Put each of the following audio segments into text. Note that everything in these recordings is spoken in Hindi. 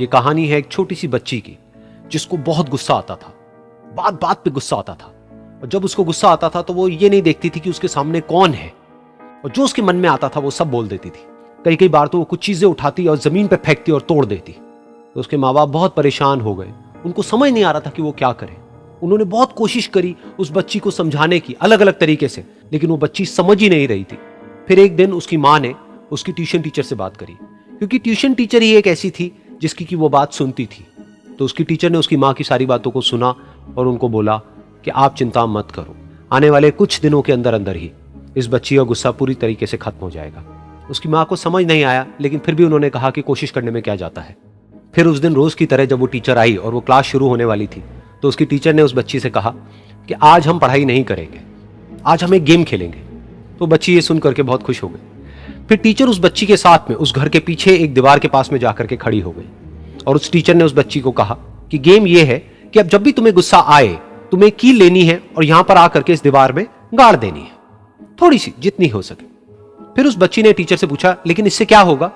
ये कहानी है एक छोटी सी बच्ची की जिसको बहुत गुस्सा आता था, बात बात पे गुस्सा आता था। और जब उसको गुस्सा आता था तो वो ये नहीं देखती थी कि उसके सामने कौन है, और जो उसके मन में आता था वो सब बोल देती थी। कई कई बार तो वो कुछ चीजें उठाती और जमीन पे फेंकती और तोड़ देती। तो उसके माँ बाप बहुत परेशान हो गए, उनको समझ नहीं आ रहा था कि वो क्या करे। उन्होंने बहुत कोशिश करी उस बच्ची को समझाने की अलग अलग तरीके से, लेकिन वो बच्ची समझ ही नहीं रही थी। फिर एक दिन उसकी माँ ने उसकी ट्यूशन टीचर से बात करी, क्योंकि ट्यूशन टीचर ही एक ऐसी थी जिसकी कि वो बात सुनती थी। तो उसकी टीचर ने उसकी माँ की सारी बातों को सुना और उनको बोला कि आप चिंता मत करो, आने वाले कुछ दिनों के अंदर अंदर ही इस बच्ची का गुस्सा पूरी तरीके से खत्म हो जाएगा। उसकी माँ को समझ नहीं आया, लेकिन फिर भी उन्होंने कहा कि कोशिश करने में क्या जाता है। फिर उस दिन रोज की तरह जब वो टीचर आई और वो क्लास शुरू होने वाली थी, तो उसकी टीचर ने उस बच्ची से कहा कि आज हम पढ़ाई नहीं करेंगे, आज हम एक गेम खेलेंगे। तो बच्ची ये सुन करके बहुत खुश हो गई। फिर टीचर उस बच्ची के साथ में उस घर के पीछे एक दीवार के पास में जाकर के खड़ी हो गई, और उस टीचर ने उस बच्ची को कहा कि गेम ये है कि अब जब भी तुम्हें गुस्सा आए, तुम्हें कील लेनी है और यहां पर आकर के इस दीवार में गाड़ देनी है, थोड़ी सी, जितनी हो सके। फिर उस बच्ची ने टीचर से पूछा, लेकिन इससे क्या होगा?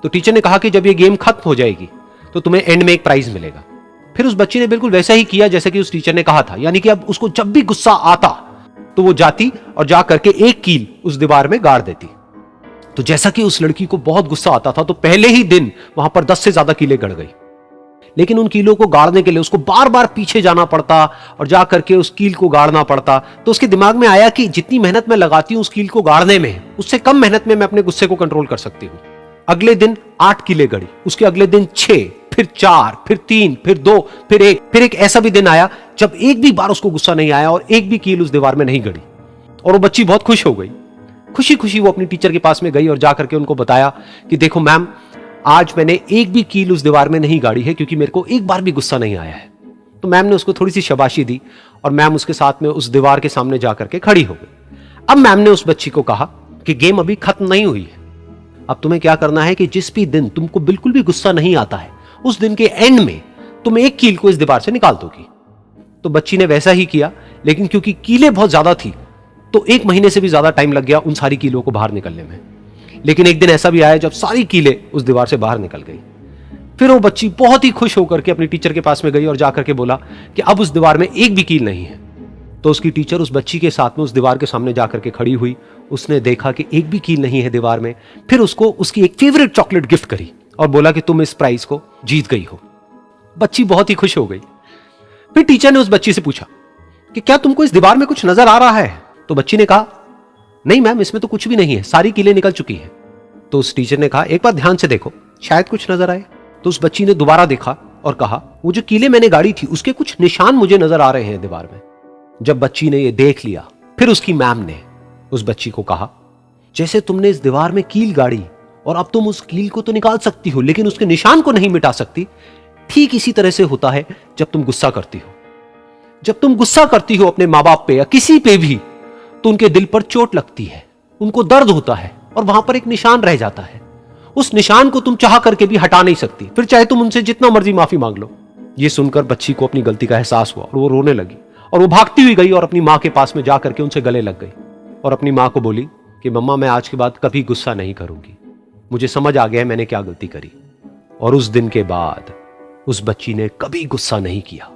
तो टीचर ने कहा कि जब ये गेम खत्म हो जाएगी तो तुम्हें एंड में एक प्राइज मिलेगा। फिर उस बच्ची ने बिल्कुल वैसा ही किया जैसे कि उस टीचर ने कहा था, यानी कि अब उसको जब भी गुस्सा आता तो वो जाती और जा करके एक कील उस दीवार में गाड़ देती। तो जैसा कि उस लड़की को बहुत गुस्सा आता था, तो पहले ही दिन वहां पर 10 से ज्यादा कीलें गड़ गई। लेकिन उन कीलों को गाड़ने के लिए उसको बार बार पीछे जाना पड़ता और जा करके उस कील को गाड़ना पड़ता। तो उसके दिमाग में आया कि जितनी मेहनत मैं लगाती हूं उस कील को गाड़ने में, उससे कम मेहनत में मैं अपने गुस्से को कंट्रोल कर सकती हूं। अगले दिन 8 कीलें गड़ी, उसके अगले दिन 6, फिर 4, फिर 3, फिर 2, फिर 1। फिर एक ऐसा भी दिन आया जब एक भी बार उसको गुस्सा नहीं आया और एक भी कील उस दीवार में नहीं गड़ी, और वो बच्ची बहुत खुश हो गई। खुशी खुशी वो अपनी टीचर के पास में गई और जाकर के उनको बताया कि देखो मैम, आज मैंने एक भी कील उस दीवार में नहीं गाड़ी है, क्योंकि मेरे को एक बार भी गुस्सा नहीं आया है। तो मैम ने उसको थोड़ी सी शाबाशी दी और मैम उसके साथ में उस दीवार के सामने जाकर के खड़ी हो गई। अब मैम ने उस बच्ची को कहा कि गेम अभी खत्म नहीं हुई है, अब तुम्हें क्या करना है कि जिस भी दिन तुमको बिल्कुल भी गुस्सा नहीं आता है, उस दिन के एंड में तुम एक कील को इस दीवार से निकाल दोगी। तो बच्ची ने वैसा ही किया, लेकिन क्योंकि कीलें बहुत ज्यादा थी तो 1 महीने से भी ज्यादा टाइम लग गया उन सारी कीलों को बाहर निकलने में। लेकिन एक दिन ऐसा भी आया जब सारी कीलें उस दीवार से बाहर निकल गई। फिर वो बच्ची बहुत ही खुश होकर के अपनी टीचर के पास में गई और जाकर के बोला कि अब उस दीवार में एक भी कील नहीं है। तो उसकी टीचर उस बच्ची के साथ में उस दीवार के सामने जाकर के खड़ी हुई। उसने देखा कि एक भी कील नहीं है दीवार में। फिर उसको उसकी एक फेवरेट चॉकलेट गिफ्ट करी और बोला कि तुम इस प्राइज को जीत गई हो। बच्ची बहुत ही खुश हो गई। फिर टीचर ने उस बच्ची से पूछा कि क्या तुमको इस दीवार में कुछ नजर आ रहा है? तो बच्ची ने कहा, नहीं मैम, इसमें तो कुछ भी नहीं है, सारी कीलें निकल चुकी हैं। तो उस टीचर ने कहा, एक बार ध्यान से देखो, शायद कुछ नजर आए। तो उस बच्ची ने दोबारा देखा और कहा, वो जो कीलें मैंने गाड़ी थी उसके कुछ निशान मुझे नजर आ रहे हैं दीवार में। जब बच्ची ने ये देख लिया, फिर उसकी मैम ने उस बच्ची को कहा, जैसे तुमने इस दीवार में कील गाड़ी और अब तुम उस कील को तो निकाल सकती हो लेकिन उसके निशान को नहीं मिटा सकती, ठीक इसी तरह से होता है जब तुम गुस्सा करती हो। जब तुम गुस्सा करती हो अपने माँ बाप पे या किसी पे भी, तो उनके दिल पर चोट लगती है, उनको दर्द होता है और वहां पर एक निशान रह जाता है। उस निशान को तुम चाह करके भी हटा नहीं सकती, फिर चाहे तुम उनसे जितना मर्जी माफी मांग लो। ये सुनकर बच्ची को अपनी गलती का एहसास हुआ और वो रोने लगी और वो भागती हुई गई और अपनी माँ के पास में जाकर के उनसे गले लग गई और अपनी माँ को बोली कि मम्मा, मैं आज के बाद कभी गुस्सा नहीं करूंगी, मुझे समझ आ गया है मैंने क्या गलती करी। और उस दिन के बाद उस बच्ची ने कभी गुस्सा नहीं किया।